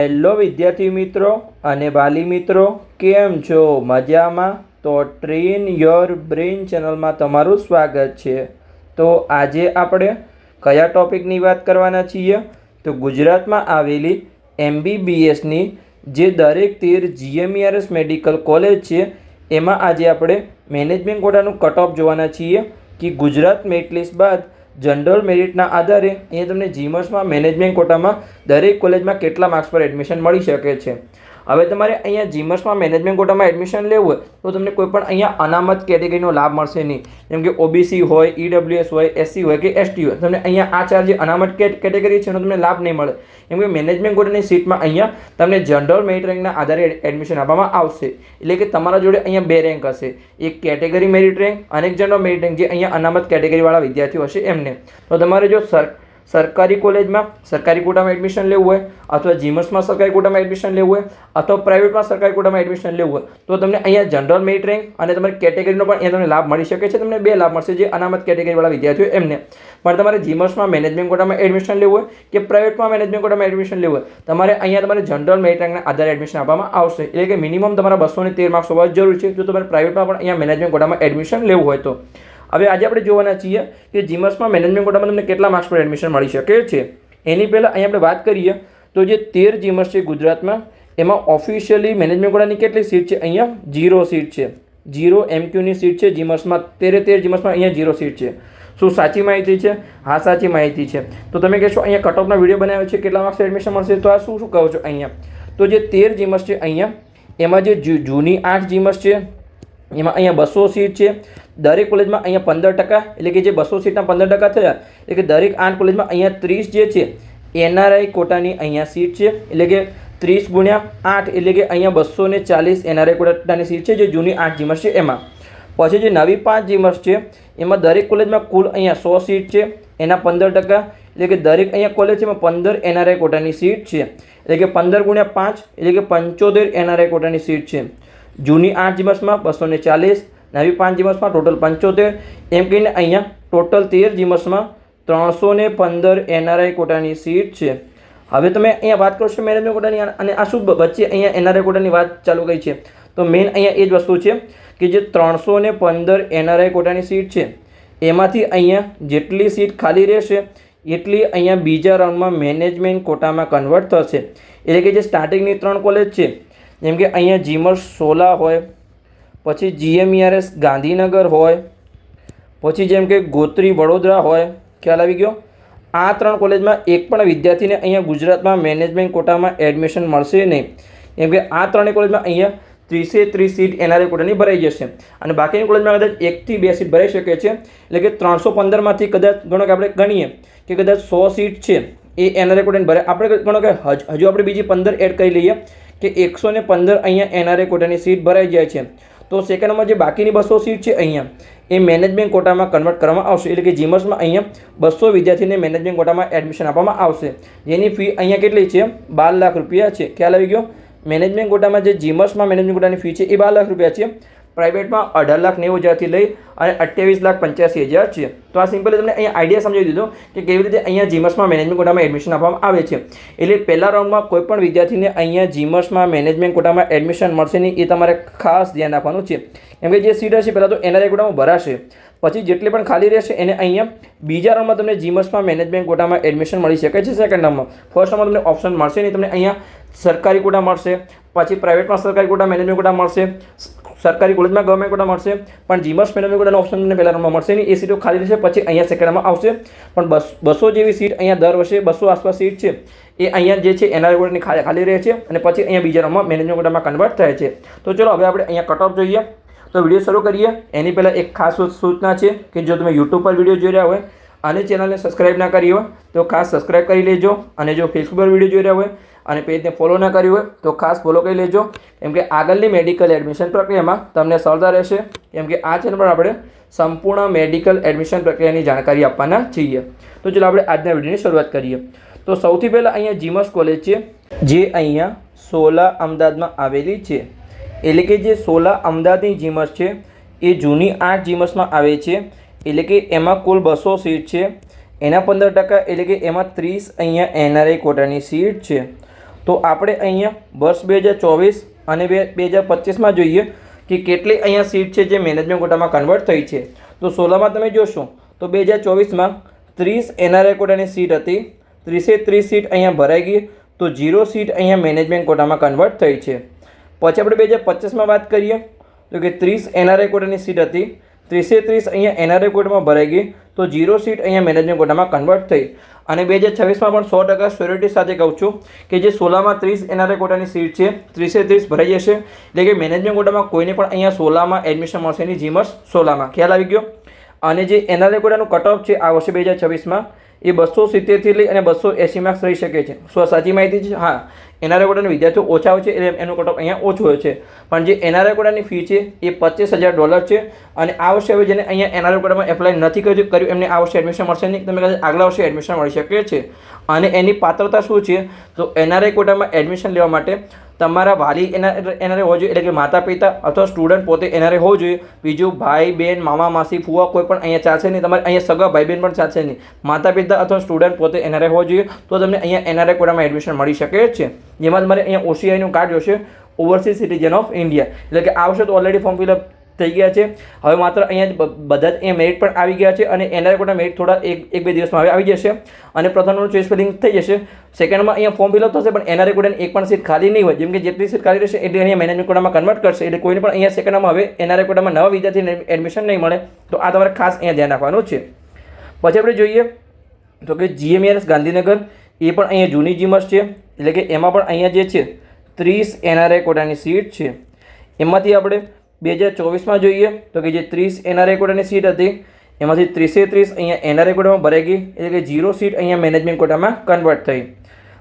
Hello વિદ્યાર્થી મિત્રો અને વાલી મિત્રો, કેમ છો? મજામાં? તો ટ્રેન યોર બ્રેઇન ચેનલમાં તમારું સ્વાગત છે। તો આજે આપણે કયા ટોપિકની વાત કરવાના છીએ? તો ગુજરાતમાં આવેલી MBBSની જે દરેક 13 GMERS મેડિકલ કોલેજ છે એમાં આજે આપણે મેનેજમેન્ટ કોટાનું કટ ઓફ જોવાના છીએ કે ગુજરાત મેરિટ લિસ્ટ બાદ જનરલ મેરિટના આધારે અહીંયા તમને જીમર્સમાં મેનેજમેન્ટ કોટામાં દરેક કોલેજમાં કેટલા માર્ક્સ પર એડમિશન મળી શકે છે। હવે તમારે અહીંયા જીમર્સમાં મેનેજમેન્ટ કોટામાં એડમિશન લેવું હોય તો તમને કોઈ પણ અહીંયા અનામત કેટેગરીનો લાભ મળશે નહીં, જેમ કે OBC હોય, EWS હોય, SC હોય કે ST હોય। તમને અહીંયા આ ચાર જે અનામત કેટેગરી છે એનો તમને લાભ નહીં મળે, કેમ કે મેનેજમેન્ટ કોટાની સીટમાં અહીંયા તમને જનરલ મેરિટ રેન્કના આધારે એડમિશન આપવામાં આવશે। એટલે કે તમારા જોડે અહીંયા બે રેન્ક હશે, એક કેટેગરી મેરિટ રેન્ક અને એક જનરલ મેરિટ રેન્ક, જે અહીંયા અનામત કેટેગરીવાળા વિદ્યાર્થીઓ હશે એમને। તો તમારે જો સરકારી કોલેજમાં સરકારી કોટામાં એડમિશન લેવું હોય, અથવા જીમર્સમાં સરકારી કોટામાં એડમિશન લેવું હોય, અથવા પ્રાઇવેટમાં સરકારી કોટામાં એડમિશન લેવું હોય તો તમને અહીંયા જનરલ મેરિટ રેન્ક અને તમારી કેટેગરીનો પણ અહીંયા તમને લાભ મળી શકે છે। તમને બે લાભ મળશે, જે અનામત કેટેગરીવાળા વિદ્યાર્થીઓ એમને। પણ તમારે જીમર્સમાં મેનેજમેન્ટ કોટામાં એડમિશન લેવું હોય કે પ્રાઇવેટમાં મેનેજમેન્ટ કોટામાં એડમિશન લેવું હોય, તમારે અહીંયા તમારે જનરલ મેરિટ રેન્કના આધારે એડમિશન આપવામાં આવશે। એટલે કે મિનિમમ તમારા 213 માર્ક્સ હોવા જરૂરી છે જો તમારે પ્રાઇવેટમાં પણ અહીંયા મેનેજમેન્ટ કોટામાં એડમિશન લેવું હોય તો। હવે આજે આપણે જોવાના છીએ કે જીમર્સમાં મેનેજમેન્ટ કોટામાં તમને કેટલા માર્ક્સ પર એડમિશન મળી શકે છે। એની પહેલાં અહીંયા આપણે વાત કરીએ તો જે 13 જીમર્સ છે ગુજરાતમાં, એમાં ઓફિશિયલી મેનેજમેન્ટ કોટાની કેટલી સીટ છે? અહીંયા 0 સીટ છે, 0 MQની સીટ છે જીમર્સમાં। 13 જીમર્સમાં અહીંયા 0 સીટ છે। શું સાચી માહિતી છે? હા, સાચી માહિતી છે। તો તમે કહેશો અહીંયા કટ ઓફનો વિડીયો બનાવ્યો છે, કેટલા માર્ક્સ એડમિશન મળશે? તો આ શું કહો છો અહીંયા? તો જે 13 જીમર્સ છે અહીંયા, એમાં જે જૂની 8 જીમર્સ છે એમાં અહીંયા 200 સીટ છે। દરેક કોલેજમાં અહીંયા 15%, એટલે કે જે 200 સીટના 15% થયા, એટલે કે દરેક 8 કોલેજમાં અહીંયા 30 જે છે NRI કોટાની અહીંયા સીટ છે। એટલે કે 30 ગુણ્યા 8 એટલે કે અહીંયા 240 NRI કોટાની સીટ છે, જે જૂની 8 જીમર્સ છે એમાં। પછી જે નવી 5 જીમર્સ છે એમાં દરેક કોલેજમાં કુલ અહીંયા 100 સીટ છે, એના 15%, એટલે કે દરેક અહીંયા કોલેજમાં 15 NRI કોટાની સીટ છે। એટલે કે 15 ગુણ્યા 5 એટલે કે 75 NRI કોટાની સીટ છે। જૂની 8 જીમર્સમાં 240, નવી 5 જીમર્સમાં ટોટલ 75, એમ કહીને અહીંયા ટોટલ 13 જીમર્સમાં 315 NRI કોટાની સીટ છે। હવે તમે અહીંયા વાત કરશો મેનેજમેન્ટ કોટાની, અને આ શું વચ્ચે અહીંયા NRI કોટાની વાત ચાલુ કરી છે? તો મેઇન અહીંયા એ જ વસ્તુ છે કે જે 315 NRI કોટાની સીટ છે એમાંથી અહીંયા જેટલી સીટ ખાલી રહેશે એટલી અહીંયા બીજા રાઉન્ડમાં મેનેજમેન્ટ કોટામાં કન્વર્ટ થશે। એટલે કે જે સ્ટાર્ટિંગની 3 કોલેજ છે, જેમ કે અહીંયા જીમર્સ 16 હોય, પછી GMERS ગાંધીનગર હોય, પછી જેમ કે ગોત્રી વડોદરા હોય, ખ્યાલ આવી ગયો? આ 3 કોલેજમાં એક પણ વિદ્યાર્થીને અહીંયા ગુજરાતમાં મેનેજમેન્ટ કોટામાં એડમિશન મળશે નહીં, કેમ કે આ 3 કોલેજમાં અહીંયા 30 સીટ NRI કોટાની ભરાઈ જશે, અને બાકીની કોલેજમાં કદાચ 1 થી 2 સીટ ભરાઈ શકે છે। એટલે કે 315માંથી કદાચ ગણો કે આપણે ગણીએ કે કદાચ 100 સીટ છે એ NRI કોટાની ભરાય, આપણે ગણો કે હજુ આપણે બીજી 15 એડ કરી લઈએ કે 115 અહીંયા NRI કોટાની સીટ ભરાઈ જાય છે। તો સેકન્ડમાં જે બાકીની 200 સીટ છે અહીંયા એ મેનેજમેન્ટ કોટામાં કન્વર્ટ કરવામાં આવશે। એટલે કે જીમર્સમાં અહીંયા 200 વિદ્યાર્થીને મેનેજમેન્ટ કોટામાં એડમિશન આપવામાં આવશે, જેની ફી અહીંયા કેટલી છે? 12 લાખ રૂપિયા છે। ખ્યાલ આવી ગયો? મેનેજમેન્ટ કોટામાં જે જીમર્સમાં મેનેજમેન્ટ કોટાની ફી છે એ 12 લાખ રૂપિયા છે, પ્રાઇવેટમાં 18,90,000થી લઈ અને 28,85,000 છે। તો આ સિમ્પલી તમને અહીંયા આઈડિયા સમજાવી દીધો કે કેવી રીતે અહીંયા જીમર્સમાં મેનેજમેન્ટ કોટામાં એડમિશન આપવામાં આવે છે। એટલે પહેલા રાઉન્ડમાં કોઈ પણ વિદ્યાર્થીને અહીંયા જીમર્સમાં મેનેજમેન્ટ કોટામાં એડમિશન મળશે નહીં, એ તમારે ખાસ ધ્યાન રાખવાનું છે, કેમ કે જે સીટ હશે પહેલાં તો NRI કોટામાં ભરાશે, પછી જેટલી પણ ખાલી રહેશે એને અહીંયા બીજા રાઉન્ડમાં તમને જીમર્સમાં મેનેજમેન્ટ કોટામાં એડમિશન મળી શકે છે। સેકન્ડ રાઉન્ડમાં, ફર્સ્ટ રાઉન્ડમાં તમને ઓપ્શન મળશે નહીં, તમને અહીંયા સરકારી કોટા મળશે, પછી પ્રાઇવેટમાં સરકારી કોટા મેનેજમેન્ટ કોટા મળશે, સરકારી કોલેજમાં ગવર્મેન્ટ કોટા મળશે, પણ જીમર્સ મેનેજમેન્ટ કોટાનો ઓપ્શન તમને પહેલા રાઉન્ડમાં મળશે નહીં, એ સીટો ખાલી રહેશે, પછી અહીંયા સેકન્ડ રાઉન્ડમાં આવશે। પણ 200 જેવી સીટ અહીંયા દર વર્ષે 200 આસપાસ સીટ છે એ અહીંયા જે છે NRI કોટાની ખાલી રહે છે, અને પછી અહીંયા બીજા રાઉન્ડમાં મેનેજમેન્ટ કોટામાં કન્વર્ટ થાય છે। તો ચલો હવે આપણે અહીંયા કટ ઓફ જોઈએ। તો વિડીયો શરૂ કરીએ એની પહેલાં એક ખાસ સૂચના છે કે જો તમે YouTube પર વિડીયો જોઈ રહ્યા હોય અને ચેનલને સબસ્ક્રાઈબ ના કરી હોય તો ખાસ સબસ્ક્રાઈબ કરી લેજો, અને જો ફેસબુક પર વિડીયો જોઈ રહ્યા હોય અને પેજને ફોલો ના કર્યું હોય તો ખાસ ફોલો કરી લેજો, કેમ કે આગળની મેડિકલ એડમિશન પ્રક્રિયામાં તમને સરળતા રહેશે, કેમ કે આ ચેનલ પર આપણે સંપૂર્ણ મેડિકલ એડમિશન પ્રક્રિયાની જાણકારી આપવાના છીએ। તો ચલો આપણે આજના વિડીયોની શરૂઆત કરીએ। તો સૌથી પહેલાં અહીંયા જીમર્સ કોલેજ છે, જે અહીંયા 16 અમદાવાદમાં આવેલી છે। એટલે કે જે 16 અમદાવાદની જીમર્સ છે એ જૂની 8 જીમર્સમાં આવે છે। એટલે કે એમાં કુલ 200 સીટ છે, એના 15% એટલે કે એમાં 30 અહીંયા NRI કોટાની સીટ છે। તો આપણે અહીંયા વર્ષ 2024 અને 2025માં જોઈએ કે કેટલી અહીંયા સીટ છે જે મેનેજમેન્ટ કોટામાં કન્વર્ટ થઈ છે. તો 16માં તમે જોશો તો 2024માં 30 NRI કોટાની સીટ હતી, 30 સીટ અહીંયા ભરાઈ ગઈ, તો 0 સીટ અહીંયા મેનેજમેન્ટ કોટામાં કન્વર્ટ થઈ છે. પછી આપણે 2025માં વાત કરીએ તો કે 30 NRI કોટાની સીટ હતી, 30 અહીંયા NRI કોટામાં ભરાઈ ગઈ, તો 0 સીટ અહીંયા મેનેજમેન્ટ કોટામાં કન્વર્ટ થઈ. અને 2026માં પણ 100% શ્યોરિટી સાથે કહું છું કે જે 16માં 30 NRI કોટાની સીટ છે 30 ભરાઈ જશે, એટલે કે મેનેજમેન્ટ કોટામાં કોઈને પણ અહીંયા 16માં એડમિશન મળશે નહીં, જીમર્સ 16માં. ખ્યાલ આવી ગયો. અને જે NRI કોટાનું કટ ઓફ છે આ વર્ષે 2026માં એ 270થી લઈ અને 280 માર્ક્સ રહી શકે છે. સાચી માહિતી છે? હા, NRI કોટાના વિદ્યાર્થીઓ ઓછા હોય છે એટલે એનું કટ ઓફ અહીંયા ઓછું હોય છે. પણ જે NRI કોટાની ફી છે એ $25,000 છે. અને આ વર્ષે હવે જેને અહીંયા NRI કોટામાં એપ્લાય નથી કર્યું એમને આ વર્ષે એડમિશન મળશે નહીં, તમે કદાચ આગલા વર્ષે એડમિશન મળી શકે છે. અને એની પાત્રતા શું છે? તો NRI કોટામાં એડમિશન લેવા માટે તમારા વાલી NRI હોવો જોઈએ, એટલે કે માતા પિતા અથવા સ્ટુડન્ટ પોતે NRI હોવો જોઈએ. બીજું ભાઈ બહેન મામા માસી ફુવા કોઈ પણ અહીંયા ચાલશે નહીં, તમારે અહીંયા સગા ભાઈ બહેન પણ ચાલશે નહીં. માતા પિતા અથવા સ્ટુડન્ટ પોતે NRI હોવો જોઈએ, તો તમને અહીંયા NRI કોટામાં એડમિશન મળી શકે છે. જેમાં તમારે અહીંયા OCIનું કાર્ડ જોશે, ઓવરસીઝ સિટીઝન ઓફ ઇન્ડિયા, એટલે કે આ વર્ષે તો ઓલરેડી ફોર્મ ફિલઅપ થઈ ગયા છે. હવે માત્ર અહીંયા બધા જ અહીંયા મેરિટ પણ આવી ગયા છે અને NRI કોટા મેરિટ થોડા એક બે દિવસમાં હવે આવી જશે અને પ્રથમનું ચોઇસ ફિલિંગ થઈ જશે. સેકન્ડમાં અહીંયા ફોર્મ ફિલઅપ થશે પણ NRI કોટાની એક પણ સીટ ખાલી નહીં હોય, જેમ કે જેટલી સીટ ખાલી રહેશે એટલી અહીંયા મેનેજમેન્ટ કોટામાં કન્વર્ટ કરશે, એટલે કોઈને પણ અહીંયા સેકન્ડમાં હવે NRI કોટામાં નવા વિદ્યાર્થીને એડમિશન નહીં મળે. તો આ તમારે ખાસ અહીંયા ધ્યાન રાખવાનું છે. પછી આપણે જોઈએ તો કે GMERS ગાંધીનગર એ પણ અહીંયા જૂની જીમર્સ છે, એટલે કે એમાં પણ અહીંયા જે છે 30 NRI કોટાની સીટ છે. એમાંથી આપણે 2024માં જોઈએ તો કે જે 30 NRI કોટાની સીટ હતી એમાંથી 30 અહીંયા NRI કોટામાં ભરાઈ ગઈ, એટલે કે 0 સીટ અહીંયા મેનેજમેન્ટ કોટામાં કન્વર્ટ થઈ.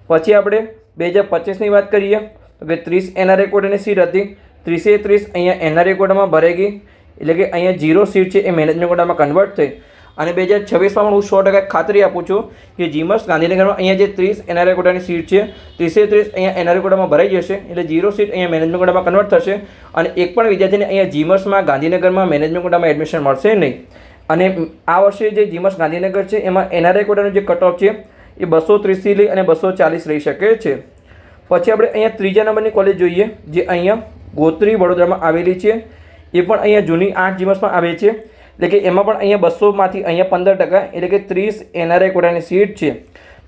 પછી આપણે 2025ની વાત કરીએ તો કે 30 NRI કોટાની સીટ હતી, 30 અહીંયા NRI કોટામાં ભરાઈ ગઈ, એટલે કે અહીંયા 0 સીટ છે એ મેનેજમેન્ટ કોટામાં કન્વર્ટ થઈ. અને 2026માં પણ હું 100% ખાતરી આપું છું કે જીમર્સ ગાંધીનગરમાં અહીંયા જે 30 NRI કોટાની સીટ છે 30 અહીંયા NRI કોટામાં ભરાઈ જશે, એટલે 0 સીટ અહીંયા મેનેજમેન્ટ કોટામાં કન્વર્ટ થશે. અને એક પણ વિદ્યાર્થીને અહીંયા જીમર્સમાં ગાંધીનગરમાં મેનેજમેન્ટ કોટામાં એડમિશન મળશે નહીં. અને આ વર્ષે જે જીમર્સ ગાંધીનગર છે એમાં NRI કોટાનો જે કટ ઓફ છે એ 230થી લઈ અને 240 રહી શકે છે. પછી આપણે અહીંયા ત્રીજા નંબરની કોલેજ જોઈએ જે અહીંયા ગોત્રી વડોદરામાં આવેલી છે. એ પણ અહીંયા જૂની 8 જીમર્સમાં આવે છે, એટલે કે એમાં પણ અહીંયા 200માંથી અહીંયા 15%, એટલે કે 30 NRI કોટાની સીટ છે.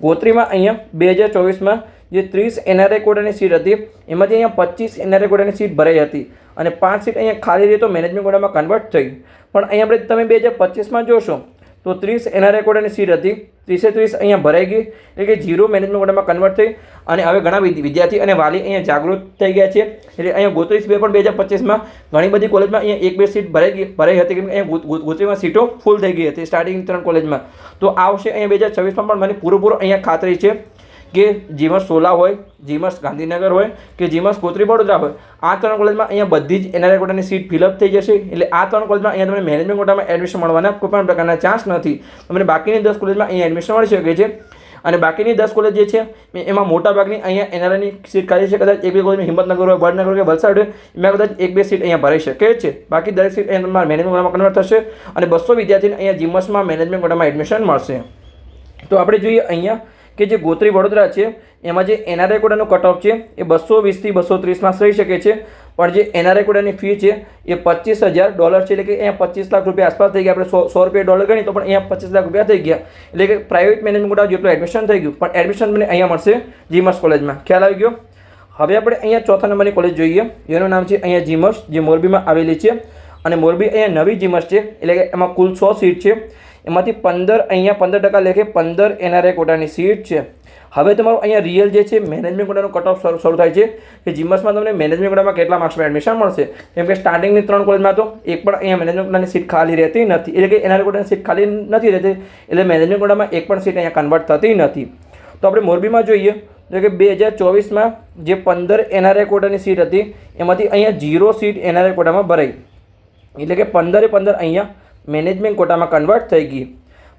ગોત્રીમાં અહીંયા 2024માં જે 30 NRI કોટાની સીટ હતી એમાંથી અહીંયા 25 NRI કોટાની સીટ ભરાઈ હતી અને 5 સીટ અહીંયા ખાલી રહી તો મેનેજમેન્ટ કોટામાં કન્વર્ટ થઈ. પણ અહીંયા આપણે તમે 2025માં જોશો તો 30 NRI કોટાની સીટ હતી, 30 અહીંયા ભરાઈ ગઈ, એટલે કે 0 મેનેજમેન્ટ કોટામાં કન્વર્ટ થઈ. અને હવે ઘણા વિદ્યાર્થી અને વાલી અહીંયા જાગૃત થઈ ગયા છે, એટલે અહીંયા ગોત્રી સિવાય પણ 2025માં ઘણી બધી કોલેજમાં અહીંયા 1-2 સીટ ભરાઈ હતી, કેમ કે અહીંયા ગોત્રીમાં સીટો ફૂલ થઈ ગઈ હતી સ્ટાર્ટિંગ 3 કોલેજમાં. તો આ વર્ષે અહીંયા 2026માં પણ મને પૂરેપૂરો અહીંયા ખાતરી છે કે જીમર્સ 16 હોય, જીમર્સ ગાંધીનગર હોય કે જીમર્સ ગોત્રી વડોદરા હોય, આ 3 કોલેજમાં અહીંયા બધી જ NRI કોટાની સીટ ફિલઅપ થઈ જશે. એટલે આ 3 કોલેજમાં અહીંયા તમને મેનેજમેન્ટ કોટામાં એડમિશન મળવાના કોઈ પણ પ્રકારના ચાન્સ નથી. તમને બાકીની 10 કોલેજમાં અહીંયા એડમિશન મળી શકે છે. અને બાકીની 10 કોલેજ જે છે એમાં મોટાભાગની અહીંયા NRIની સીટ ખાલી છે. કદાચ એક બે કોલેજમાં હિંમતનગર હોય, વડનગર હોય કે વલસાડ હોય, એમાં કદાચ 1-2 સીટ અહીંયા ભરાઈ શકે છે. બાકી દરેક સીટ અહીંયા તમારા મેનેજમેન્ટ કોટામાં કન્વર્ટ થશે અને 200 વિદ્યાર્થીને અહીંયા જીમર્સમાં મેનેજમેન્ટ કોટામાં એડમિશન મળશે. તો આપણે જોઈએ અહીંયા કે જે ગોત્રી વડોદરા છે એમાં જે NRI કોટાનો કટ ઓફ છે એ 220થી 230 રહી શકે છે. પણ જે NRI કોટાની ફી છે એ $25,000 છે, એટલે કે અહીંયા 25 લાખ રૂપિયા આસપાસ થઈ ગયા. આપણે $100 ગણી તો પણ અહીંયા 25 લાખ રૂપિયા થઈ ગયા, એટલે કે પ્રાઇવેટ મેનેજમેન્ટ કોટા જેટલું એડમિશન થઈ ગયું. પણ એડમિશન મને અહીંયા મળશે જીમર્સ કોલેજમાં. ખ્યાલ આવી ગયો. હવે આપણે અહીંયા ચોથા નંબરની કોલેજ જોઈએ, જેનું નામ છે અહીંયા જીમર્સ, જે મોરબીમાં આવેલી છે. અને મોરબી અહીંયા નવી જીમર્સ છે, એટલે કે એમાં કુલ 100 સીટ છે. એમાંથી 15 અહીંયા 15% લેખે 15 NRI કોટાની સીટ છે. હવે તમારું અહીંયા રિયલ જે છે મેનેજમેન્ટ કોટાનો કટ ઓફ શરૂ થાય છે કે જીમર્સમાં તમને મેનેજમેન્ટ કોટામાં કેટલા માર્ક્સમાં એડમિશન મળશે. કેમ કે સ્ટાર્ટિંગની 3 કોલેજમાં તો એક પણ અહીંયા મેનેજમેન્ટ કોટાની સીટ ખાલી રહેતી નથી, એટલે કે NRI કોટાની સીટ ખાલી નથી રહેતી, એટલે મેનેજમેન્ટ કોટામાં એક પણ સીટ અહીંયા કન્વર્ટ થતી નથી. તો આપણે મોરબીમાં જોઈએ તો કે 2024માં જે 15 NRI કોટાની સીટ હતી એમાંથી અહીંયા 0 સીટ NRI કોટામાં ભરાઈ, એટલે કે 15 અહીંયા મેનેજમેન્ટ કોટામાં કન્વર્ટ થઈ ગઈ.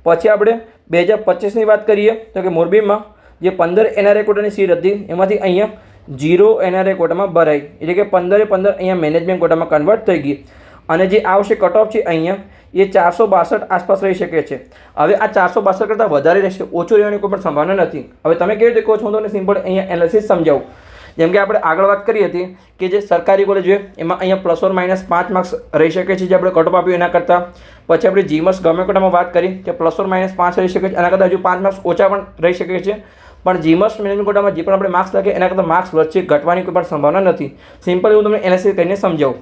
પછી આપણે 2025ની વાત કરીએ તો કે મોરબીમાં જે 15 NRI કોટાની સીટ હતી એમાંથી અહીંયા 0 NRI કોટામાં ભરાઈ, એટલે કે 15 અહીંયા મેનેજમેન્ટ કોટામાં કન્વર્ટ થઈ ગઈ. અને જે આવશે કટ ઓફ છે અહીંયા એ 462 આસપાસ રહી શકે છે। હવે આ 462 કરતાં વધારે રહેશે, ઓછું રહેવાની કોઈ પણ સંભાવના નથી। હવે તમે કેવી રીતે કહો છો, હું તમને સિમ્પલ અહીંયા એનાલિસિસ સમજાવું। જેમ કે આપણે આગળ વાત કરી હતી કે જે સરકારી કોલેજ હોય એમાં અહીંયા પ્લસ ઓર માઇનસ 5 માર્ક્સ રહી શકે છે, જે આપણે કટ ઓફ આપ્યું એના કરતાં। પછી આપણે જીમસ ગવર્મેન્ટ કોટામાં વાત કરી કે પ્લસ ઓર માઇનસ 5 રહી શકે છે, એના કરતાં હજુ 5 માર્ક્સ ઓછા પણ રહી શકે છે। પણ જીમસ મેનેજમેન્ટ કોટામાં જે પણ આપણે માર્ક્સ લાગે એના કરતાં માર્ક્સ વચ્ચે ઘટવાની કોઈ પણ સંભાવના નથી। સિમ્પલ હું તમને એનાલિસિસ કરીને સમજાવું।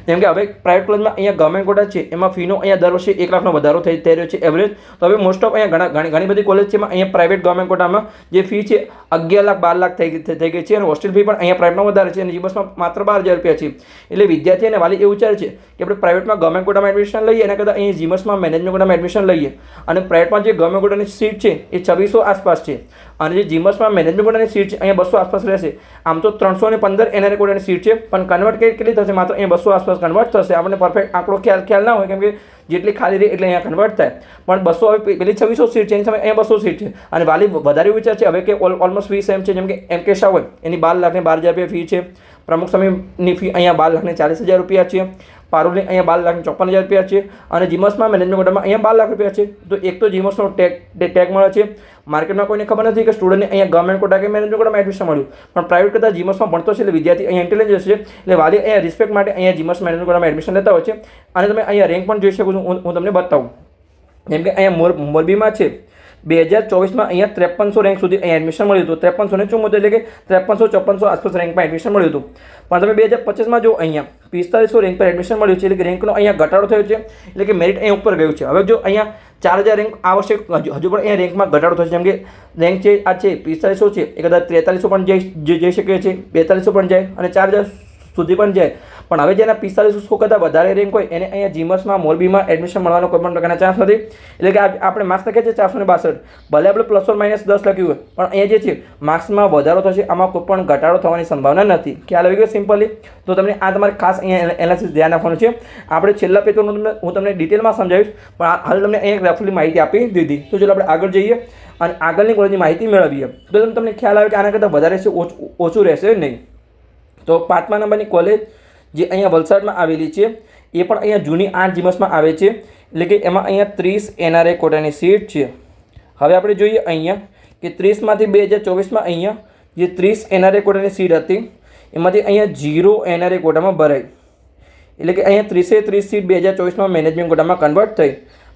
જેમ કે હવે પ્રાઇવેટ કોલેજમાં અહીંયા ગવર્મેન્ટ કોટા છે એમાં ફીનો અહીંયા દર વર્ષે 1 લાખનો વધારો થઈ રહ્યો છે એવરેજ। તો હવે મોસ્ટ ઓફ અહીંયા ઘણી બધી કોલેજ છે એમાં અહીંયા પ્રાઇવેટ ગવર્મેન્ટ કોટામાં જે ફી છે 11 લાખ 12 લાખ થઈ ગઈ છે, અને હોસ્ટેલ ફી પણ અહીંયા પ્રાઇવેટમાં વધારે છે અને જીમસમાં માત્ર 12,000 રૂપિયા છે। એટલે વિદ્યાર્થી અને વાલી એવું વિચારે છે કે આપણે પ્રાઇવેટમાં ગવર્મેન્ટ કોટામાં એડમિશન લઈએ એના કરતાં અહીંયા જીમસમાં મેનેજમેન્ટ કોટામાં એડમિશન લઈએ, અને પ્રાઇવેટમાં જે ગવર્મેન્ટ કોટાની સીટ છે એ 2600 આસપાસ છે, અને જે જીમસમાં મેનેજમેન્ટ કોટાની સીટ છે અહીંયા 200 આસપાસ રહેશે। આમ તો 315 એનઆરએ કોટાની સીટ છે, પણ કન્વર્ટ કેટલી થશે, માત્ર અહીંયા 200 આસપાસ કન્વર્ટ થશે। આપણને પરફેક્ટ આંકડો ખ્યાલ ના હોય, કેમ કે જેટલી ખાલી રહે એટલે અહીંયા કન્વર્ટ થાય, પણ 200 હવે પેલી 2600 સીટ છે એની સામે અહીંયા 200 સીટ છે, અને વાલી વધારે વિચાર છે હવે કે ઓલમોસ્ટ ફી સેમ છે। જેમ કે એમ કે શાહ હોય એની 12 લાખ ને 12,000 રૂપિયા ફી છે, પ્રમુખ સ્વામીની ફી અહીંયા 12 લાખ ને 40,000 રૂપિયા છે, પારુલની અહીંયા 12 લાખ ને 54,000 રૂપિયા છે, અને જીમસમાં મેનેજમેન્ટ કોટામાં અહીંયા 12 લાખ રૂપિયા છે। તો એક તો જીમસનો ટેગ મળે છે, માર્કેટમાં કોઈને ખબર નથી કે સ્ટુડન્ટને અહીંયા ગવર્મેન્ટ કોટા કે મેનેજમેન્ટ કોટામાં એડમિશન મળ્યું, પણ પ્રાઇવેટ કરતાં જીમસમાં ભણતો છે એટલે વિદ્યાર્થી અહીંયા ઇન્ટેલિજન્સ છે, એટલે વાલી અહીંયા રિસ્પેક્ટ માટે અહીંયા જીમસ મેનેજમેન્ટ કોટામાં એડમિશન લેતા હોય છે। અને તમે અહીંયા રેન્ક પણ જોઈ શકો છો, હું તમને બતાવું। જેમ કે અહીંયા મોરબીમાં છે 2024માં અહીંયા 5300 રેન્ક સુધી અહીંયા એડમિશન મળ્યું હતું, 5374 એટલે કે 5354 આસપાસ રેન્કમાં એડમિશન મળ્યું હતું। પણ તમે 2025માં જો અહીંયા 4500 રેન્ક પર એડમિશન મળ્યું છે, એટલે કે રેન્કનો અહીંયા ઘટાડો થયો છે, એટલે કે મેરિટ અહીંયા ઉપર ગયું છે। હવે જો અહીંયા 4000 રેન્ક આવશે, હજુ પણ અહીંયા રેન્કમાં ઘટાડો થશે, જેમ કે રેન્ક છે આ છે 4500 છે, એ કદાચ 4300 પણ જઈ શકે છે, 4200 પણ જાય અને 4000 સુધી પણ જાય। પણ હવે જેના 4500 કરતાં વધારે રેન્ક હોય એને અહીંયા જીમસમાં મોરબીમાં એડમિશન મળવાનો કોઈ પણ પ્રકારના ચાન્સ નથી। એટલે કે આપણે માર્ક્સ લખ્યા છે 462, ભલે આપણે પ્લસ ઓર માઇનસ 10 લખ્યું હોય, પણ અહીંયા જે છે માર્ક્સમાં વધારો થશે, આમાં કોઈ પણ ઘટાડો થવાની સંભાવના નથી। ખ્યાલ આવી ગયો સિમ્પલી? તો તમને આ તમારે ખાસ અહીંયા એનાલિસિસ ધ્યાન રાખવાનું છે। આપણે છેલ્લા પેપરમાં હું તમને ડિટેલમાં સમજાવીશ, પણ હાલ તમને અહીંયા રફલી માહિતી આપી દીધી। તો ચાલો આપણે આગળ જઈએ અને આગળની કોલેજની માહિતી મેળવીએ, તો તમને ખ્યાલ આવે કે આના કરતાં વધારે રહેશે, ઓછું રહેશે નહીં। તો 5મા નંબરની કોલેજ જે અહીંયા વલસાડમાં આવેલી છે એ પણ અહીંયા જૂની 8 જીમસમાં આવે છે, એટલે કે એમાં અહીંયા 30 એનઆરએ કોટાની સીટ છે। હવે આપણે જોઈએ અહીંયા કે 30માંથી 2024માં અહીંયા જે 30 એનઆરએ કોટાની સીટ હતી એમાંથી અહીંયા 0 એનઆરએ કોટામાં ભરાઈ, એટલે કે અહીંયા 30 સીટ 2024માં મેનેજમેન્ટ કોટામાં કન્વર્ટ થઈ।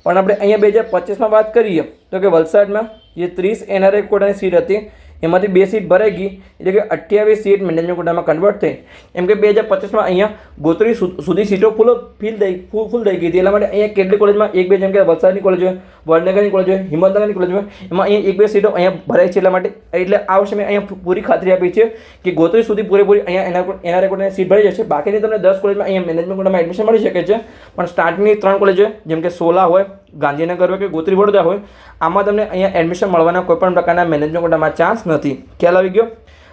પણ આપણે અહીંયા 2025માં વાત કરીએ તો કે વલસાડમાં જે 30 એનઆરએ કોટાની સીટ હતી એમાંથી 2 સીટ ભરાઈ ગઈ, એટલે કે 28 સીટ મેનેજમેન્ટ કોટામાં કન્વર્ટ થઈ। એમ કે 2025માં અહીંયા ગોત્રી સુધી સીટો ફૂલ થઈ ગઈ હતી, એટલા માટે અહીંયા કેટલી કોલેજમાં 1-2, જેમ કે વલસાડની કોલેજ હોય, વડનગરની કોલેજ હોય, હિંમતનગરની કોલેજ હોય, એમાં અહીંયા 1-2 સીટો અહીંયા ભરાય છે। એટલા માટે એટલે આ વર્ષે મેં અહીંયા પૂરી ખાતરી આપી છે કે ગોત્રી સુધી પૂરેપૂરી અહીંયા એનઆરએ કોટાની સીટ ભરાઈ જશે। બાકીની તમને 10 કોલેજમાં અહીંયા મેનેજમેન્ટ કોટામાં એડમિશન મળી શકે છે, પણ સ્ટાર્ટિંગની 3 કોલેજ હોય, જેમ કે સોલા હોય, ગાંધીનગર હોય કે ગોત્રી વડોદરા હોય, આમાં તમને અહીંયા એડમિશન મળવાના કોઈપણ પ્રકારના મેનેજમેન્ટ કોટામાં ચાન્સ નથી। ખ્યાલ આવી ગયો?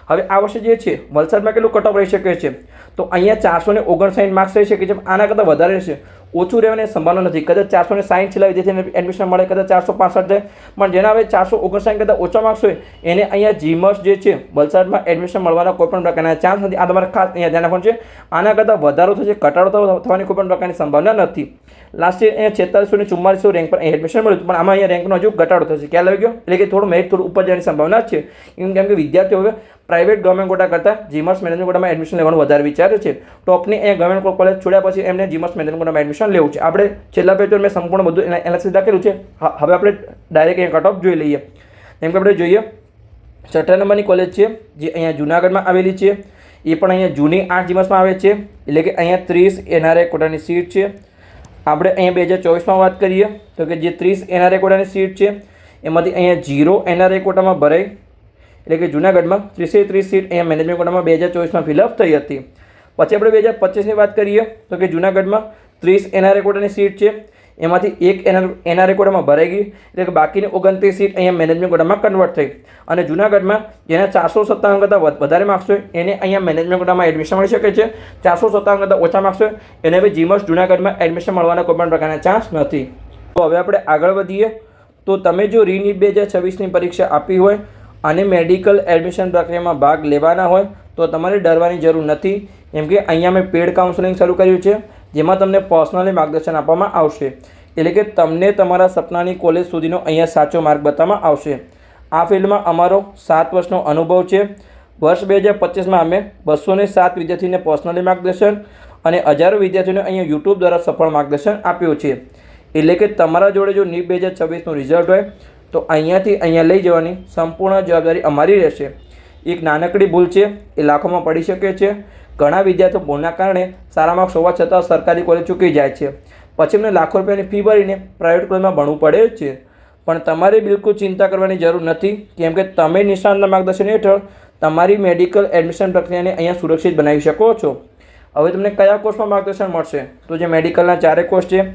હવે આ વર્ષે જે છે વલસાડમાં કેટલું કટ ઓફ રહી શકે છે, તો અહીંયા 459 માર્ક્સ રહી શકે છે, આના કરતાં વધારે રહેશે, ઓછું રહેવાની સંભાવના નથી। કદાચ 460 છેલ્લા વિદ્યાર્થીને એડમિશન મળે, કદાચ 465 થાય, પણ જેના હવે 459 કરતાં ઓછા માર્ક્સ હોય એને અહીંયા જીમસ જે છે વલસાડમાં એડમિશન મળવાના કોઈપણ પ્રકારના ચાન્સ નથી। આ તમારે ખાસ અહીંયા ધ્યાન રાખવાનું છે। આના કરતાં વધારો થશે, ઘટાડો થવાની કોઈપણ પ્રકારની સંભાવના નથી। લાસ્ટ યર અહીંયા 4600 ને 4400 રેન્ક પર એડમિશન મળ્યું, પણ આમાં અહીંયા રેન્કનો હજુ ઘટાડો થશે। ખ્યાલ આવી ગયો? એટલે કે થોડું મેરિટ થોડું ઉપર જવાની સંભાવના છે, કેમ કે વિદ્યાર્થીઓ હવે પ્રાઇવેટ ગવર્મેન્ટ કોટા કરતાં જીમસ મેનેજમેન્ટ કોટામાં એડમિશન લેવાનું વધારે વિચારે છે। ટોપની અહીંયા ગવર્મેન્ટ કોલેજ છોડ્યા પછી એમને જીમસ મેનેજમેન્ટ કોટામાં એડમિશન લેવું છે। આપણે છેલ્લા પેજ પર મેં સંપૂર્ણ બધું એનાલિસિસ રાખેલું છે। હવે આપણે ડાયરેક્ટ અહીંયા કટ ઓફ જોઈ લઈએ। જેમ કે આપણે જોઈએ 6 નંબરની કોલેજ છે જે અહીંયા જૂનાગઢમાં આવેલી છે, એ પણ અહીંયા જૂની 8 જીમસમાં આવે છે, એટલે કે અહીંયા 30 એનઆરએ કોટાની સીટ છે। આપણે અહીંયા 2024માં વાત કરીએ તો કે જે 30 એનઆરએ કોટાની સીટ છે એમાંથી અહીંયા 0 એનઆરએ કોટામાં ભરાઈ, એટલે કે જૂનાગઢમાં 30 સીટ અહીંયા મેનેજમેન્ટ કોટામાં 2024માં ફિલઅપ થઈ હતી। પછી આપણે 2025ની વાત કરીએ તો કે જૂનાગઢમાં 30 એનઆરએ કોટાની સીટ છે, એમાંથી 1 એનઆરએ કોટામાં ભરાઈ ગઈ, એટલે કે બાકીની 29 સીટ અહીંયા મેનેજમેન્ટ કોટામાં કન્વર્ટ થઈ। અને જૂનાગઢમાં જેના 457 કરતાં વધારે માર્ક્સ હોય એને અહીંયા મેનેજમેન્ટ કોટામાં એડમિશન મળી શકે છે, 457 કરતાં ઓછા માર્ક્સ હોય એને હવે જીમસ જૂનાગઢમાં એડમિશન મળવાના કોઈ પણ પ્રકારના ચાન્સ નથી। તો હવે આપણે આગળ વધીએ તો તમે જો રીનીટ 2026ની પરીક્ષા આપી હોય અને મેડિકલ એડમિશન પ્રક્રિયામાં ભાગ લેવાના હોય તો તમારે ડરવાની જરૂર નથી, કેમ કે અહીંયા મેં પેડ કાઉન્સેલિંગ શરૂ કર્યું છે। જેમાં તમને પર્સનલી માર્ગદર્શન આપવામાં આવશે, એટલે કે તમને તમારા સપનાની કોલેજ સુધીનો અહીંયા સાચો માર્ગ બતાવવામાં આવશે. આ ફિલ્ડમાં અમારો 7 વર્ષનો અનુભવ છે. વર્ષ 2025માં અમે 207 વિદ્યાર્થીને પર્સનલી માર્ગદર્શન અને હજારો વિદ્યાર્થીઓને અહીંયા યુટ્યુબ દ્વારા સફળ માર્ગદર્શન આપ્યું છે. એટલે કે તમારા જોડે જો NEET 2026નું રિઝલ્ટ હોય તો અહીંયાથી અહીંયા લઈ જવાની સંપૂર્ણ જવાબદારી અમારી રહેશે. એક નાનકડી ભૂલ છે એ લાખોમાં પડી શકે છે. ઘણા વિદ્યાર્થીઓ ભૂલના કારણે સારા માર્ક્સ હોવા છતાં સરકારી કોલેજ ચૂકી જાય છે. પછી એમને લાખો રૂપિયાની ફી ભરીને પ્રાઇવેટ કોલેજમાં ભણવું પડે છે. પણ તમારે બિલકુલ ચિંતા કરવાની જરૂર નથી, કેમ કે તમે નિષ્ણાતના માર્ગદર્શન હેઠળ તમારી મેડિકલ એડમિશન પ્રક્રિયાને અહીંયા સુરક્ષિત બનાવી શકો છો. હવે તમને કયા કોર્સમાં માર્ગદર્શન મળશે? તો જે મેડિકલના 4 કોર્સ છે,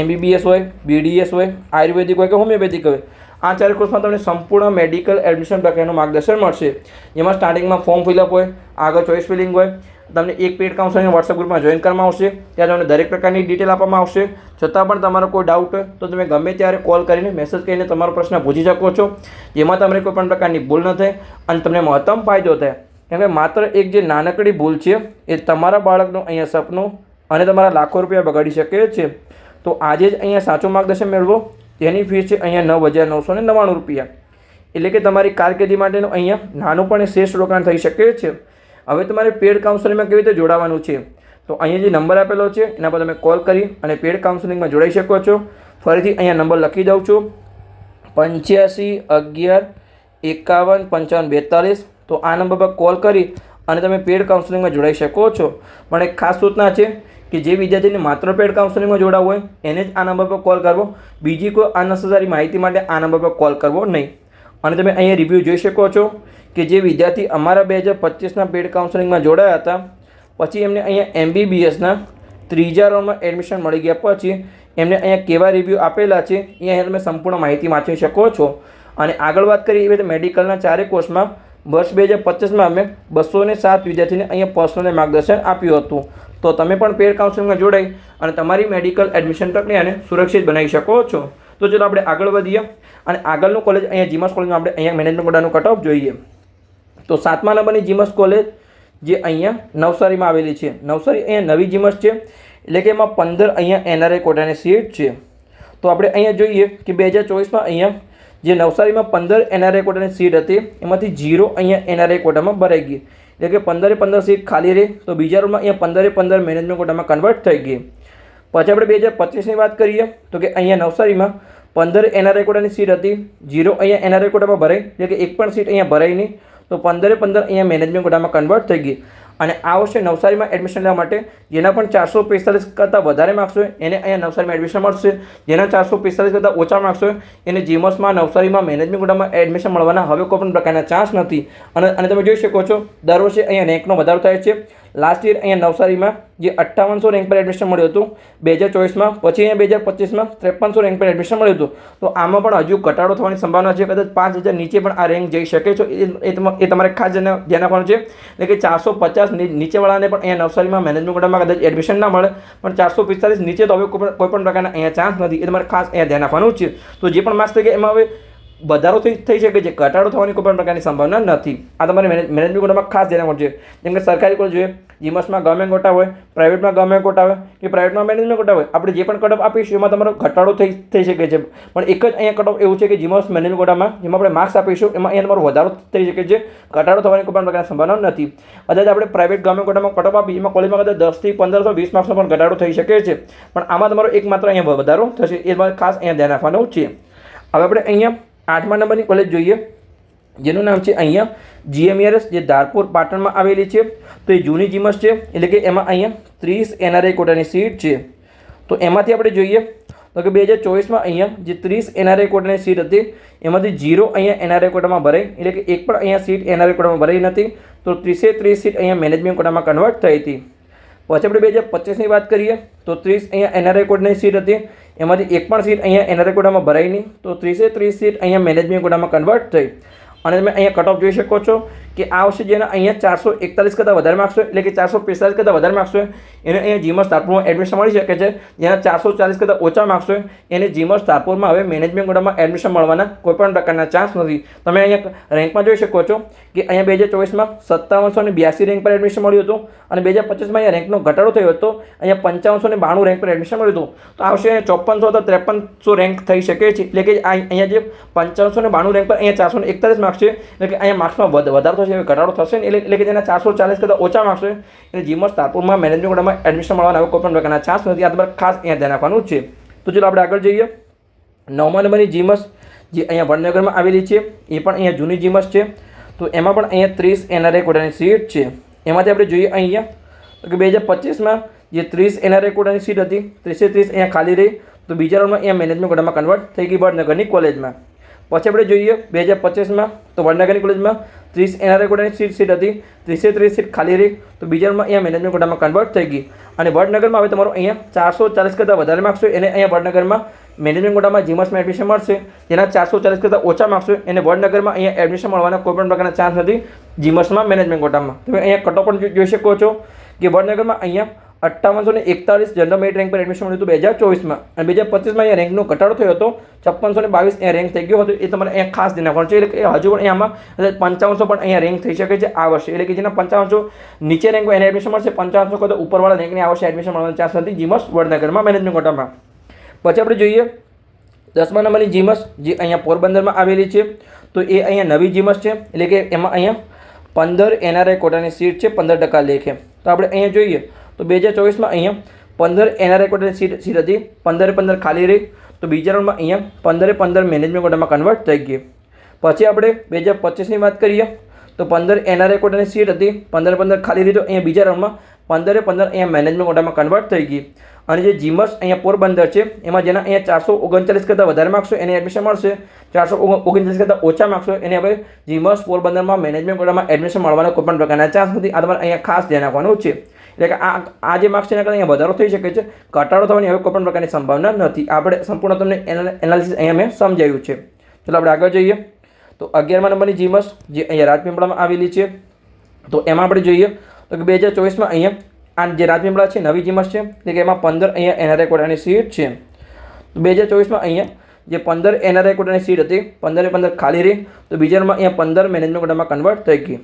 MBBS હોય, BDS હોય, આયુર્વેદિક હોય કે હોમિયોપેથિક હોય, આ 4 કોર્સમાં તમને સંપૂર્ણ મેડિકલ એડમિશન પ્રક્રિયાનું માર્ગદર્શન મળશે. જેમાં સ્ટાર્ટિંગમાં ફોર્મ ફિલઅપ હોય, આગળ ચોઇસ ફિલિંગ હોય, તમને એક પેડ કાઉન્સલિંગ વોટ્સએપ ગ્રુપમાં જોઈન કરવામાં આવશે. ત્યાં તમને દરેક પ્રકારની ડિટેલ આપવામાં આવશે. છતાં પણ તમારો કોઈ ડાઉટ હોય તો તમે ગમે ત્યારે કોલ કરીને મેસેજ કરીને તમારો પ્રશ્ન પૂછી શકો છો, જેમાં તમને કોઈ પણ પ્રકારની ભૂલ ન થાય અને તમને મહત્તમ ફાયદો થાય. કેમ કે માત્ર એક જે નાનકડી ભૂલ છે એ તમારા બાળકનું અહીંયા સપનું અને તમારા લાખો રૂપિયા બગાડી શકે છે. તો આજે જ અહીંયા સાચું માર્ગદર્શન મેળવો. તેની ફીસ છે અહીંયા 9,999 રૂપિયા. એટલે કે તમારી કારકિર્દી માટેનું અહીંયા નાનું પણ શ્રેષ્ઠ રોકાણ થઈ શકે છે. હવે તમારે પેડ કાઉન્સેલિંગમાં કેવી રીતે જોડાવાનું છે? તો અહીંયા જે નંબર આપેલો છે એના પર તમે કોલ કરી અને પેડ કાઉન્સેલિંગમાં જોડાઈ શકો છો. ફરીથી અહીંયા નંબર લખી દઉં છું, 85 11 51 55 42. તો આ નંબર પર કોલ કરી અને તમે પેડ કાઉન્સેલિંગમાં જોડાઈ શકો છો. પણ એક ખાસ સૂચના છે કે જે વિદ્યાર્થીને માત્ર પેડ કાઉન્સેલિંગમાં જોડાવવું હોય એને જ આ નંબર પર કોલ કરવો. બીજી કોઈ અનનેસેસરી માહિતી માટે આ નંબર પર કોલ કરવો નહીં. અને તમે અહીંયા રિવ્યૂ જોઈ શકો છો કે જે વિદ્યાર્થી અમારા 2025ના પેડ કાઉન્સેલિંગમાં જોડાયા હતા, પછી એમને અહીંયા MBBSના 3જા રાઉન્ડમાં એડમિશન મળી ગયા પછી એમને અહીંયા કેવા રિવ્યૂ આપેલા છે એ અહીંયા તમે સંપૂર્ણ માહિતી વાંચી શકો છો. અને આગળ વાત કરીએ એ રીતે મેડિકલના 4 કોર્સમાં વર્ષ 2025માં અમે 207 વિદ્યાર્થીને અહીંયા પર્સનલ માર્ગદર્શન આપ્યું હતું. તો તમે પણ પેડ કાઉન્સેલિંગમાં જોડાઈ અને તમારી મેડિકલ એડમિશન પ્રક્રિયાને સુરક્ષિત બનાવી શકો છો. તો ચલો આપણે આગળ વધીએ અને આગળનું કોલેજ અહીંયા જીમસ કોલેજમાં આપણે અહીંયા મેનેજમેન્ટ કોટાનું કટ ઓફ જોઈએ. તો 7મા નંબરની જીમસ કોલેજ જે અહીંયા નવસારીમાં આવેલી છે. નવસારી અહીંયા નવી જીમસ છે, એટલે કે એમાં 15 અહીંયા NRI કોટાની સીટ છે. તો આપણે અહીંયા જોઈએ કે 2024માં અહીંયા જે નવસારીમાં 15 NRI કોટાની સીટ હતી એમાંથી 0 અહીંયા NRI કોટામાં ભરાઈ ગઈ. એટલે કે 15 સીટ ખાલી રહી. તો બીજા રૂમમાં અહીંયા 15 મેનેજમેન્ટ કોટામાં કન્વર્ટ થઈ ગઈ. પછી આપણે 2025ની વાત કરીએ તો કે અહીંયા નવસારીમાં 15 NRI કોટાની સીટ હતી, 0 અહીંયા NRI કોટામાં ભરાઈ, એટલે કે એક પણ સીટ અહીંયા ભરાઈ નહીં. તો 15 અહીંયા મેનેજમેન્ટ કોટામાં કન્વર્ટ થઈ ગઈ. અને આ વર્ષે નવસારીમાં એડમિશન લેવા માટે જેના પણ 445 કરતાં વધારે માર્ક્સ હોય એને અહીંયા નવસારીમાં એડમિશન મળશે. જેના 445 કરતાં ઓછા માર્ક્સ હોય એને જીમસમાં નવસારીમાં મેનેજમેન્ટ કોટામાં એડમિશન મળવાના હવે કોઈ પણ પ્રકારના ચાન્સ નથી. અને તમે જોઈ શકો છો દર વર્ષે અહીંયા રેન્કનો વધારો થાય છે. લાસ્ટ યર અહીંયા નવસારીમાં જે 5800 રેન્ક પર એડમિશન મળ્યું હતું 2024માં, પછી અહીંયા 2025માં 5300 રેન્ક પર એડમિશન મળ્યું હતું. તો આમાં પણ હજુ ઘટાડો થવાની સંભાવના છે. કદાચ 5000 નીચે પણ આ રેન્ક જઈ શકે છે. એ તમારે ખાસ ધ્યાન રાખવાનું છે. એટલે કે 450 નીચેવાળાને પણ અહીંયા નવસારીમાં મેનેજમેન્ટ કોટામાં કદાચ એડમિશન ના મળે, પણ 445 નીચે તો હવે કોઈ પણ પ્રકારના અહીંયા ચાન્સ નથી. એ તમારે ખાસ અહીંયા ધ્યાન રાખવાનું છે. તો જે પણ માર્ક્સ થઈ ગયા એમાં હવે વધારો થઈ શકે છે, ઘટાડો થવાની કોઈ પણ પ્રકારની સંભાવના નથી. આ તમારે મેનેજમેન્ટ કોટામાં ખાસ ધ્યાન રાખવું છે. જેમ કે સરકારી કોલેજ જોઈએ, જીમસમાં ગવર્મેન્ટ કોટા હોય, પ્રાઇવેટમાં ગવર્મેન્ટ કોટા હોય કે પ્રાઇવેટમાં મેનેજમેન્ટ કોટા હોય, આપણે જે પણ કટઓફ આપીશું એમાં તમારો ઘટાડો થઈ શકે છે. પણ એક જ અહીંયા કટઓફ એવું છે કે જીમસ મેનેજમેન્ટ કોટામાં જેમાં આપણે માર્ક્સ આપીશું એમાં અહીંયા તમારો વધારો થઈ શકે છે, ઘટાડો થવાની કોઈ પણ પ્રકારની સંભાવના નથી. કદાચ આપણે પ્રાઇવેટ ગવર્મેન્ટ કોટામાં કટઓફ આપી એમાં કોલેજમાં કદાચ 10 થી 15 20 માર્ક્સનો પણ ઘટાડો થઈ શકે છે. પણ આમાં તમારો એકમાત્ર અહીંયા વધારો થશે. એ તમારે ખાસ અહીંયા ધ્યાન રાખવાનું છે. હવે આપણે અહીંયા 8મા નંબરની કોલેજ જોઈએ જેનું નામ છે અહીંયા GMERS, જે ધારપુર પાટણમાં આવેલી છે. તો એ જૂની જીમસ છે, એટલે કે એમાં અહીંયા 30 NRI કોટાની સીટ છે. તો એમાંથી આપણે જોઈએ તો કે 2024માં અહીંયા જે 30 NRI કોટાની સીટ હતી એમાંથી 0 અહીંયા NRI કોટામાં ભરાઈ, એટલે કે એક પણ અહીંયા સીટ NRI કોટામાં ભરાઈ નથી. તો 30 સીટ અહીંયા મેનેજમેન્ટ કોટામાં કન્વર્ટ થઈ હતી. પછી આપણે 2025ની વાત કરીએ તો 30 અહીંયા NRI કોટાની સીટ હતી, એમાંથી એક પણ સીટ અહીંયા NRI કોટામાં ભરાઈ નહીં. તો 30 સીટ અહીંયા મેનેજમેન્ટ કોટામાં કન્વર્ટ થઈ. અને તમે અહીંયા કટ ઓફ જોઈ શકો છો કે આ વર્ષે જેના અહીંયા 441 કરતાં વધારે માર્ક્સ હોય એટલે કે 445 કરતાં વધારે માર્ક્સ હોય એને અહીંયા જીમસ તારપુરમાં એડમિશન મળી શકે છે. જેના 440 કરતાં ઓછા માર્ક્સ હોય એને જીમસ તારપુરમાં હવે મેનેજમેન્ટ કોટામાં એડમિશન મળવાના કોઈપણ પ્રકારના ચાન્સ નથી. તમે અહીંયા રેન્કમાં જોઈ શકો છો કે અહીંયા 2024માં 5782 રેન્ક પર એડમિશન મળ્યું હતું અને 2025માં અહીંયા રેન્કનો ઘટાડો થયો હતો. અહીંયા 5592 રેન્ક પર એડમિશન મળ્યું હતું. તો આ વર્ષે 5400 અથવા 5300 રેન્ક થઈ શકે છે. એટલે કે અહીંયા જે 5592 રેન્ક પર અહીંયા 441 માર્ક્સ છે એટલે કે અહીંયા માર્ક્સમાં વધારો થશે, ઘટાડો થશે ને એટલે કે જેના 440 કરતાં ઓછા માર્ક્સ હોય એટલે જીમસ તારપુરમાં મેનેજમેન્ટ કોટામાં એડમિશન મળવાના હવે કોઈ પણ પ્રકારના ચાન્સ નથી. આ તમારે ખાસ અહીંયા ધ્યાન રાખવાનું છે. તો ચલો આપણે આગળ જઈએ. 9મા નંબરની જીમસ જે અહીંયા વડનગરમાં આવેલી છે એ પણ અહીંયા જૂની જીમસ છે. તો એમાં પણ અહીંયા 30 NRI કોટાની સીટ છે. એમાંથી આપણે જોઈએ અહીંયા તો કે 2025માં જે 30 NRI કોટાની સીટ હતી 30 અહીંયા ખાલી રહી. તો બીજા રાઉન્ડમાં અહીંયા મેનેજમેન્ટ કોટામાં કન્વર્ટ થઈ ગઈ વડનગરની કોલેજમાં. પછી આપણે જોઈએ 2025માં તો વડનગરની કોલેજમાં 30 NRI કોટાની સીટ હતી 30 સીટ ખાલી રહી. તો બીજા રાઉન્ડમાં અહીંયા મેનેજમેન્ટ કોટામાં કન્વર્ટ થઈ ગઈ અને વડનગરમાં હવે તમારું અહીંયા 440 કરતાં વધારે માર્ક્સ હોય એને અહીંયા વડનગરમાં મેનેજમેન્ટ કોટામાં જીમસમાં એડમિશન મળશે. જેના 440 કરતાં ઓછા માર્ક્સ હોય એને વડનગરમાં અહીંયા એડમિશન મળવાના કોઈ પણ પ્રકારના ચાન્સ નથી જીમસમાં મેનેજમેન્ટ કોટામાં. તમે અહીંયા કટો પણ જોઈ શકો છો કે વડનગરમાં અહીંયા 5841 જનરલ મેરિટ રેન્ક પર એડમિશન મળ્યું હતું 2024માં અને 2025માં અહીંયા રેન્કનો ઘટાડો થયો હતો 5622 અહીંયા રેન્ક થઈ ગયો હતો. એ તમારે અહીંયા ખાસ ધ્યાન રાખવાનું છે. એટલે કે હજુ પણ અહીંયામાં 5500 પણ અહીંયા રેન્ક થઈ શકે છે આ વર્ષે. એટલે કે જેના 5500 નીચે રેન્ક હોય એને એડમિશન મળશે, 5500 કરતાં ઉપરવાળા રેન્કને આ વર્ષે એડમિશન મળવાનો ચાન્સ નથી જીમસ વડનગરમાં મેનેજમેન્ટ કોટામાં. પછી આપણે જોઈએ 10મા નંબરની જીમસ જે અહીંયા પોરબંદરમાં આવેલી છે. તો એ અહીંયા નવી જીમસ છે એટલે કે એમાં અહીંયા 15 NRI કોટાની સીટ છે 15% લેખે. તો આપણે અહીંયા જોઈએ તો 2024માં અહીંયા 15 NRI કોટાની સીટ હતી 15 ખાલી રહી. તો બીજા રાઉન્ડમાં અહીંયા 15 મેનેજમેન્ટ કોટામાં કન્વર્ટ થઈ ગઈ. પછી આપણે 2025ની વાત કરીએ તો 15 NRI કોટાની સીટ હતી 15 ખાલી રહી. તો અહીંયા બીજા રાઉન્ડમાં 15 અહીંયા મેનેજમેન્ટ કોટામાં કન્વર્ટ થઈ ગઈ. અને જે જીમસ અહીંયા પોરબંદર છે એમાં જેના અહીંયા 439 કરતાં વધારે માર્ક્સ હોય એને એડમિશન મળશે, 439 કરતાં ઓછા માર્ક્સ હોય એને હવે જીમસ પોરબંદરમાં મેનેજમેન્ટ કોટામાં એડમિશન મળવાના કોઈ પણ પ્રકારના ચાન્સ નથી. આ તમારે અહીંયા ખાસ ધ્યાન રાખવાનું છે. એટલે કે આ જે માર્ક્સ છે એના કરતાં અહીંયા વધારો થઈ શકે છે, ઘટાડો થવાની હવે કોઈ પણ પ્રકારની સંભાવના નથી. આપણે સંપૂર્ણ તમને એનાલિસિસ અહીંયા મેં સમજાવ્યું છે. ચલો આપણે આગળ જઈએ તો 11મા નંબરની જીમસ જે અહીંયા રાજપીપળામાં આવેલી છે. તો એમાં આપણે જોઈએ તો કે 2024માં અહીંયા આ જે રાજપીપળા છે નવી જીમસ છે એટલે કે એમાં 15 અહીંયા NRI કોટાની સીટ છે. તો 2024માં અહીંયા જે 15 NRI કોટાની સીટ હતી 15 ખાલી રહી. તો બીજા રાઉન્ડમાં અહીંયા 15 મેનેજમેન્ટ કોટામાં કન્વર્ટ થઈ ગઈ.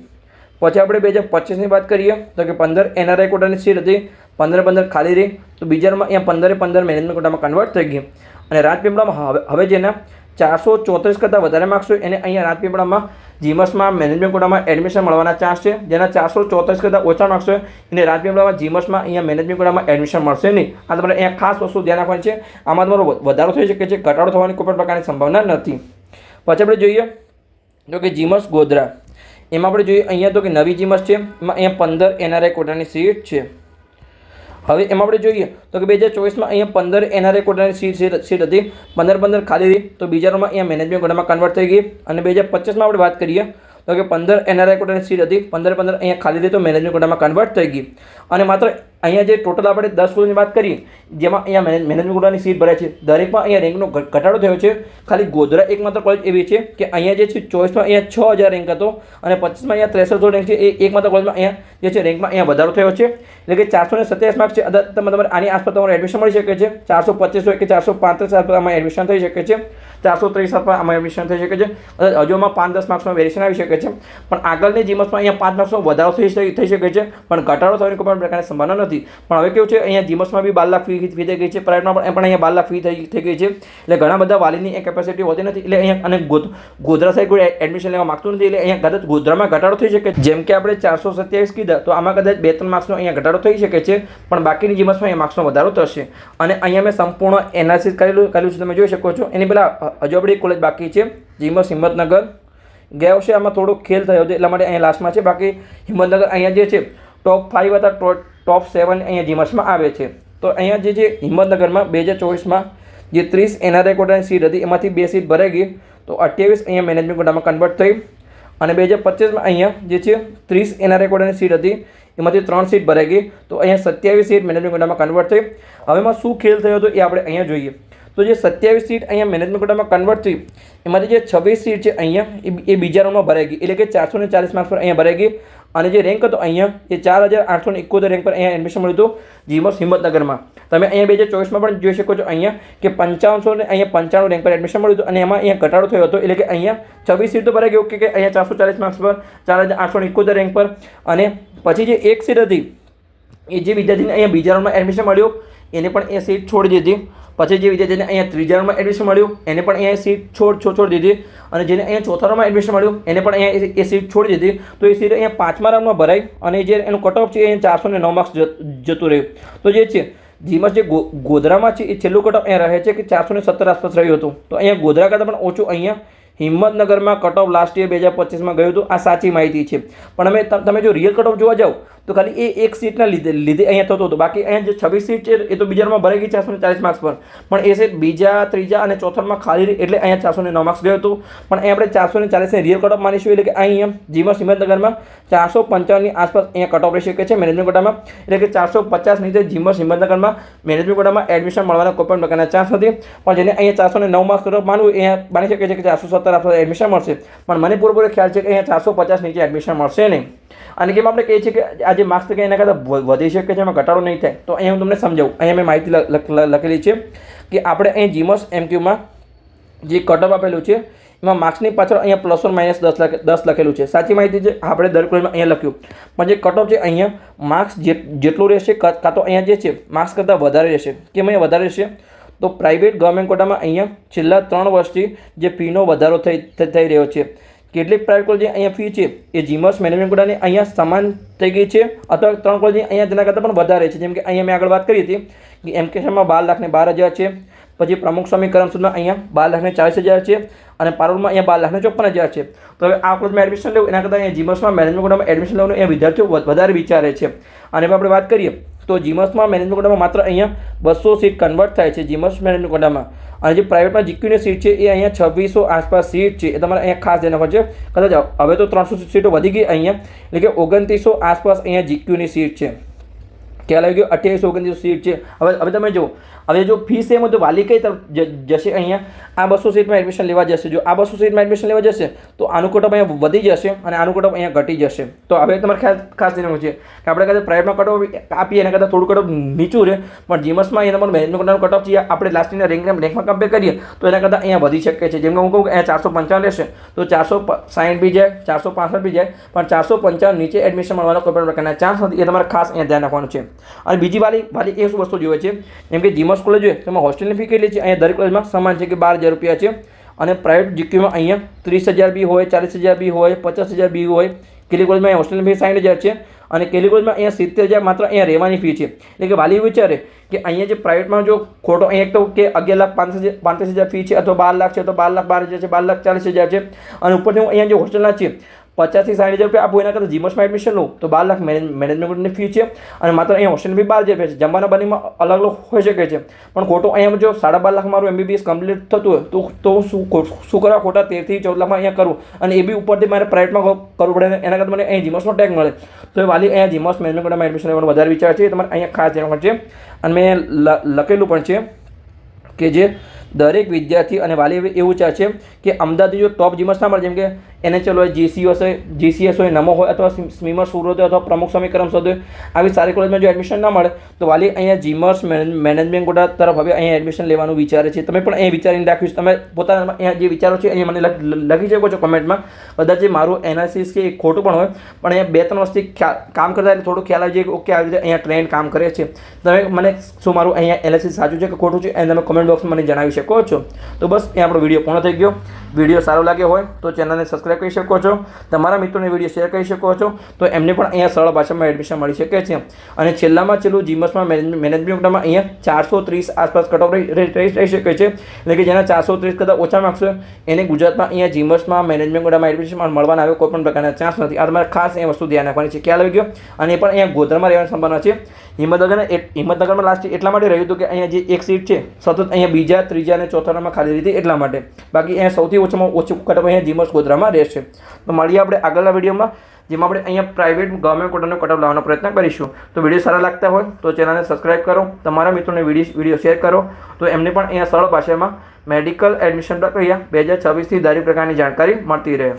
પછી આપણે 2025ની વાત કરીએ તો કે 15 NRI કોટાની સીટ હતી 15 ખાલી રહી. તો બીજા રાઉન્ડમાં અહીંયા 15 મેનેજમેન્ટ કોટામાં કન્વર્ટ થઈ ગઈ. અને રાજપીપળામાં હવે જેના 434 કરતાં વધારે માર્ક્સ હોય એને અહીંયા રાજપીપળામાં જીમસમાં મેનેજમેન્ટ કોટામાં એડમિશન મળવાના ચાન્સ છે. જેના 434 કરતાં ઓછા માર્ક્સ હોય એને રાજપીપળામાં જીમસમાં અહીંયા મેનેજમેન્ટ કોટામાં એડમિશન મળશે નહીં. આ તમારે અહીંયા ખાસ વસ્તુ ધ્યાન રાખવાની છે. આમાં તમારો વધારો થઈ શકે છે, ઘટાડો થવાની કોઈ પણ પ્રકારની સંભાવના નથી. પછી આપણે જોઈએ તો કે જીમસ ગોધરા એમાં આપણે જોઈએ અહીંયા તો કે નવી જીમસ છે એમાં અહીંયા 15 NRI કોટાની સીટ છે. હવે એમાં આપણે જોઈએ તો કે 2024માં અહીંયા 15 NRI કોટાની સીટ હતી 15 ખાલી રહી. તો બીજા રાઉન્ડમાં અહીંયા મેનેજમેન્ટ કોટામાં કન્વર્ટ થઈ ગઈ. અને 2025માં આપણે વાત કરીએ તો કે 15 NRI કોટાની સીટ હતી 15 અહીંયા ખાલી રહી. તો મેનેજમેન્ટ કોટામાં કન્વર્ટ થઈ ગઈ. અને માત્ર અહીંયા જે ટોટલ આપણે 10 સ્કૂલની વાત કરીએ જેમાં અહીંયા મેનેજમેન્ટ કોટાની સીટ ભરાય છે દરેકમાં અહીંયા રેન્કનો ઘટાડો થયો છે. ખાલી ગોધરા એકમાત્ર કોલેજ એવી છે કે અહીંયા જે છે 24માં અહીંયા 6000 રેન્ક હતો અને 25માં અહીંયા 6300 રેન્ક છે. એ એકમાત્ર કોલેજમાં અહીંયા જે છે રેન્કમાં અહીંયા વધારો થયો છે. એટલે કે 427 માર્ક્સ છે. તમારે આની આસપાસ તમારું એડમિશન મળી શકે છે. 425 હોય કે 435 આસપાસ આમાં એડમિશન થઈ શકે છે, 430 આસપાસ આમાં એડમિશન થઈ શકે છે. હજુ આમાં 5-10 માર્ક્સમાં વેરિએશન આવી શકે છે. પણ આગળની જીમસમાં અહીંયા 5 માર્ક્સનો વધારો થઈ શકે છે પણ ઘટાડો થવાની કોઈ પણ પ્રકારની સંભાવના નથી. પણ હવે કેવું છે અહીંયા જીમસમાં બી 12 લાખ ફી થઈ ગઈ છે, પ્રાઇવેટમાં પણ અહીંયા 12 લાખ ફી થઈ ગઈ છે. એટલે ઘણા બધા વાલીની એ કેપેસિટી હોતી નથી. એટલે અહીંયા અને ગોધરા સાહેબ કોઈ એડમિશન લેવા માગતું નથી. એટલે અહીંયા કદાચ ગોધરામાં ઘટાડો થઈ શકે. જેમ કે આપણે 427 કીધા તો આમાં કદાચ 2-3 માર્ક્સનો અહીંયા ઘટાડો થઈ શકે છે પણ બાકીની જીમસમાં અહીંયા માર્ક્સનો વધારો થશે. અને અહીંયા મેં સંપૂર્ણ એનાલિસિસ કરેલું છે, તમે જોઈ શકો છો. એની પહેલાં હજુ આપણી કોલેજ બાકી છે જીમસ હિંમતનગર. ગયા વર્ષે આમાં થોડો ખેલ થયો હતો એટલા માટે અહીંયા લાસ્ટમાં છે. બાકી હિંમતનગર અહીંયા જે છે ટોપ 5 હતા ટોપ 7 અહીંયા જીમસમાં આવે છે. તો અહીંયા જે છે હિંમતનગરમાં 2024માં જે 30 NRI કોટાની સીટ હતી એમાંથી 2 સીટ ભરાઈ ગઈ. તો 28 અહીંયા મેનેજમેન્ટ કોટામાં કન્વર્ટ થઈ. અને 2025માં અહીંયા જે છે 30 NRI કોટાની સીટ હતી એમાંથી 3 સીટ ભરાઈ ગઈ. તો અહીંયા 27 સીટ મેનેજમેન્ટ કોટામાં કન્વર્ટ થઈ. હવેમાં શું ખેલ થયો હતો એ આપણે અહીંયા જોઈએ. તો જે 27 સીટ અહીંયા મેનેજમેન્ટ કોટામાં કન્વર્ટ થઈ એમાંથી જે 26 સીટ છે અહીંયા એ બીજા રાઉન્ડમાં ભરાઈ ગઈ, એટલે કે 440 માર્ક્સ પર અહીંયા ભરાઈ ગઈ. અને જે રેન્ક હતો અહીંયા એ 4871 રેન્ક પર અહીંયા એડમિશન મળ્યું હતું જીમસ હિંમતનગરમાં. તમે અહીંયા 2024માં પણ જોઈ શકો છો અહીંયા કે 5500 ને અહીંયા 95 રેન્ક પર એડમિશન મળ્યું હતું અને એમાં અહીંયા ઘટાડો થયો હતો, એટલે કે અહીંયા 26 સીટ તો ભરાઈ ગઈ કે અહીંયા 440 માર્ક્સ પર 4871 રેન્ક પર. અને પછી જે એક સીટ હતી એ જે વિદ્યાર્થીને અહીંયા બીજા રાઉન્ડમાં એડમિશન મળ્યું એને પણ એ સીટ છોડી દીધી. પછી જે વિદ્યાર્થીને અહીંયા ત્રીજા રાઉન્ડમાં એડમિશન મળ્યું એને પણ અહીંયા સીટ છોડી દીધી. અને જેને અહીંયા ચોથા રાઉન્ડમાં એડમિશન મળ્યું એને પણ અહીંયા એ સીટ છોડી દીધી. તો એ સીટ અહીંયા પાંચમા રાઉન્ડમાં ભરાઈ અને જે એનું કટ ઓફ છે એ 409 માર્ક્સ જતું રહ્યું. તો જે છે જીમસ જે ગોધરામાં છે એ છેલ્લું કટ ઓફ અહીંયા રહે છે કે 417 આસપાસ રહ્યું હતું. તો અહીંયા ગોધરા કરતાં પણ ઓછું અહીંયા હિંમતનગરમાં કટ ઓફ લાસ્ટ યર 2025માં ગયું હતું. આ સાચી માહિતી છે. પણ તમે જો રિયલ કટ ઓફ જોવા જાઓ તો ખાલી એ એક સીટના લીધે અહીંયા થતું હતું. બાકી અહીંયા જે 26 સીટ છે એ તો બીજા રાઉન્ડમાં ભરાઈ ગઈ 440 માર્ક્સ પર, પણ એ સીટ બીજા, ત્રીજા અને ચોથામાં ખાલી રહી એટલે અહીંયા 409 માર્ક્સ ગયું હતું. પણ અહીંયા આપણે 440 રિયલ કટ ઓફ માનીશું, એટલે કે અહીંયા જીમસ હિંમતનગરમાં 455ની આસપાસ અહીંયા કટ ઓફ રહી શકે છે મેનેજમેન્ટ કોટામાં, એટલે કે 450 નીચે જીમસ હિંમતનગરમાં મેનેજમેન્ટ કોટામાં એડમિશન મળવાના કોઈ પણ પ્રકારના ચાન્સ નથી. પણ જેને અહીંયા 409 માર્ક્સ કટ ઓફ માનવું અહીંયા માની શકે છે કે 417 આસપાસ એડમિશન મળશે. પણ મને પૂરેપૂરો ખ્યાલ છે કે અહીંયા 450 નીચે એડમિશન મળશે નહીં. અને કેમ આપણે કહીએ છીએ કે આ જે માર્ક્સ છે એના કરતાં વધી શકે છે, એમાં ઘટાડો નહીં થાય. તો અહીંયા હું તમને સમજાવું. અહીંયા મેં માહિતી લખેલી છે કે આપણે અહીં જીમસ એમક્યુમાં જે કટ ઓફ આપેલું છે એમાં માર્ક્સની પાછળ અહીંયા પ્લસ ઓર માઇનસ 10 લખેલું છે. સાચી માહિતી છે, આપણે દરેક કોલેજમાં અહીંયા લખ્યું. પણ જે કટ ઓફ છે અહીંયા માર્ક્સ જેટલું રહેશે કાં તો અહીંયા જે છે માર્ક્સ કરતાં વધારે રહેશે. કેમ અહીંયા વધારે રહેશે? તો પ્રાઇવેટ ગવર્મેન્ટ કોટામાં અહીંયા છેલ્લા 3 વર્ષથી જે ફીનો વધારો થઈ રહ્યો છે. કેટલીક પ્રાઇવેટ કોલેજની અહીંયા ફી છે એ જીમસ મેનેજમેન્ટ કોટાની અહીંયા સમાન થઈ ગઈ છે, અથવા 3 કોલેજની અહીંયા તેના કરતાં પણ વધારે છે. જેમ કે અહીંયા મેં આગળ વાત કરી હતી કે એમકેશમાં 12,12,000 છે, પછી પ્રમુખ સ્વામી કરમસદમાં અહીંયા 12,40,000 છે, અને પારોલમાં અહીંયા 12,54,000 છે. તો હવે આ કોલેજમાં એડમિશન લેવું એના કરતાં અહીંયા જીમસમાં મેનેજમેન્ટ કોટામાં એડમિશન લેવાનું એ વિદ્યાર્થીઓ વધારે વિચારે છે. અને આપણે વાત કરીએ તો જીમસમાં મેનેજમેન્ટ કોટામાં માત્ર અહીંયા 200 સીટ કન્વર્ટ થાય છે જીમસ મેનેજમેન્ટ કોટામાં. અને જે પ્રાઇવેટમાં જીક્યુની સીટ છે એ અહીંયા 2600 આસપાસ સીટ છે. એ તમારે અહીંયા ખાસ ધ્યાન રાખવું છે. કદાચ હવે તો 300 સીટો વધી ગઈ અહીંયા, એટલે કે 2900 આસપાસ અહીંયા જીક્યુની સીટ છે. ખ્યાલ આવી ગયો? 2829 સીટ છે. હવે તમે જુઓ, હવે જો ફી સેમ હોય તો વાલી કઈ તરફ જશે? અહીંયા આ 200 સીટમાં એડમિશન લેવા જશે. જો આ 200 સીટમાં એડમિશન લેવા જશે તો આનું કટ ઓફ અહીંયા વધી જશે અને આનું કટ ઓફ અહીંયા ઘટી જશે. તો હવે તમારે ખાસ ધ્યાન છે કે આપણે કદાચ પ્રાઇવેટમાં કટ ઓફ આપીએ એના કરતાં થોડું કટ ઓફ નીચું રહે, પણ જીમસમાં અહીંયા તમારું મેનેજમેન્ટ કોટાનો કટ ઓફ છે આપણે લાસ્ટ યરના રેન્કમાં કમ્પેર કરીએ તો એના કરતાં અહીંયા વધી શકે છે. જેમ કે હું કહું કે અહીંયા 455 રહેશે તો 460 બી જાય, 465 બી જાય, પણ 455 નીચે એડમિશન મળવાનો કોઈ પણ પ્રકારના ચાન્સ નથી. એ તમારે ખાસ અહીંયા ધ્યાન રાખવાનું છે. અને બીજી વાલી એ શું વસ્તુ જોઈએ છે, જેમ કે જીમસ કોલેજ જોઈએ તો એમાં હોસ્ટેલની ફી કેટલી છે? અહીંયા દરેક કોલેજમાં સમાન છે કે 12,000 રૂપિયા છે. અને પ્રાઇવેટ જીક્યુમાં અહીંયા 30,000 બી હોય, 40,000 બી હોય, 50,000 બી હોય. કેટલી કોલેજમાં અહીંયા હોસ્ટેલની ફી 60,000 છે અને કેટલી કોલેજમાં અહીંયા 70,000 માત્ર અહીંયા રહેવાની ફી છે. એટલે કે વાલી વિચારે કે અહીંયા જે પ્રાઇવેટમાં જો ખોટો અહીંયા એક તો કે 11,35,000 ફી છે, અથવા 12 લાખ છે તો 12,12,000 છે, 12,40,000 છે, અને ઉપરથી હું અહીંયા જે હોસ્ટેલના છે 50 થી 60,000 રૂપિયા આપું એના કરતાં જીમસમાં એડમિશન લઉં તો 12 લાખ મેનેજમેન્ટની ફી છે. અને માત્ર અહીંયા હોસ્ટેલની ફી 12,000 છે. જમવાના બનીમાં અલગ અલગ હોઈ શકે છે. પણ ખોટો અહીંયા જો 12.5 લાખ મારું MBBS કમ્પ્લીટ થતું હોય તો શું કરવા ખોટા 13 થી 14 લાખમાં અહીંયા કરું, અને એ બી ઉપરથી મારે પ્રાઇવેટમાં કરવું પડે. એના કરતાં મને અહીંયા જીમસનો ટેગ મળે. તો એ વાલી અહીંયા જીમસ મેનેજમેન્ટ કોટામાં એડમિશન લેવાનો વધારે વિચાર છે. તમારે અહીંયા ખાસ ધ્યાન રાખવાનું છે. અને મેં લખેલું પણ છે કે જે દરેક વિદ્યાર્થી અને વાલી એવું ચાહે છે કે અમદાવાદની જો ટોપ જીમસ ના મળે, જેમ કે NHL હોય, GCS હોય, નમો હોય, અથવા સ્મીમર સુરત હોય, અથવા પ્રમુખ સ્વામી કરમસદ હોય, આવી સારી કોલેજમાં જો એડમિશન ના મળે તો વાલી અહીંયા જીમસ મેનેજમેન્ટ કોટા તરફ હવે અહીંયા એડમિશન લેવાનું વિચારે છે. તમે પણ અહીંયા વિચારીને રાખ્યું છે. તમે પોતાના અહીંયા જે વિચારો છે અહીંયા મને લખી શકો છો કોમેન્ટમાં. કદાચ જે મારું એનાલિસિસ કે એ ખોટું પણ હોય, પણ અહીંયા 2-3 વર્ષથી કામ કરતા એટલે થોડું ખ્યાલ આવી જાય કે ઓકે આવી રીતે અહીંયા ટ્રેન્ડ કામ કરે છે. તમે મને શું મારું અહીંયા એનાલિસિસ સાચું છે કે ખોટું છે એને તમે કોમેન્ટ બોક્સમાં મને જણાવી શકો છો. તો બસ એ આપણો વિડીયો પૂર્ણ થઈ ગયો. વિડીયો સારો લાગ્યો હોય તો ચેનલને સબસ્ક્રાઈબ કરી શકો છો. તમારા મિત્રોને વિડીયો શેર કરી શકો છો તો એમને પણ અહીંયા સરળ ભાષામાં એડમિશન મળી શકે છે. અને છેલ્લામાં છેલ્લું જીમસમાં મેનેજમેન્ટ કોટામાં અહીંયા 430 આસપાસ કટ ઓફ રહી શકે છે. એટલે કે જેના 430 કરતાં ઓછા માર્ક્સ હોય એને ગુજરાતમાં અહીંયા જીમસમાં મેનેજમેન્ટ કોટામાં એડમિશન મળવાના આવે કોઈ પણ પ્રકારના ચાન્સ નથી. આ તમારે ખાસ એ વસ્તુ ધ્યાન રાખવાની છે. ખ્યાલ આવી ગયો? અને એ પણ અહીંયા ગોધરામાં રહેવાની સંભાવના છે. હિંમતનગરમાં લાસ્ટ એટલા માટે રહ્યું હતું કે અહીંયા જે એક સીટ છે સતત અહીંયા બીજા, ત્રીજા અને ચોથા રાઉન્ડમાં ખાલી હતી એટલા માટે. બાકી અહીંયા સૌથી ઓછામાં ઓછું કટ ઓફ અહીંયા જીમસ ગોધરામાં રહેશે. તો મળીએ આપણે આગળના વિડીયોમાં. જેમાં આપણે અહીંયા પ્રાઇવેટ ગવર્મેન્ટ કોટાનો કટ ઓફ લાવવાનો પ્રયત્ન કરીશું. તો વિડીયો સારા લાગતા હોય તો ચેનલને સબસ્ક્રાઇબ કરો, તમારા મિત્રોને વિડીયો શેર કરો, તો એમને પણ અહીંયા સરળ ભાષામાં મેડિકલ એડમિશન પ્રક્રિયા 2026થી દરેક પ્રકારની જાણકારી મળતી રહે.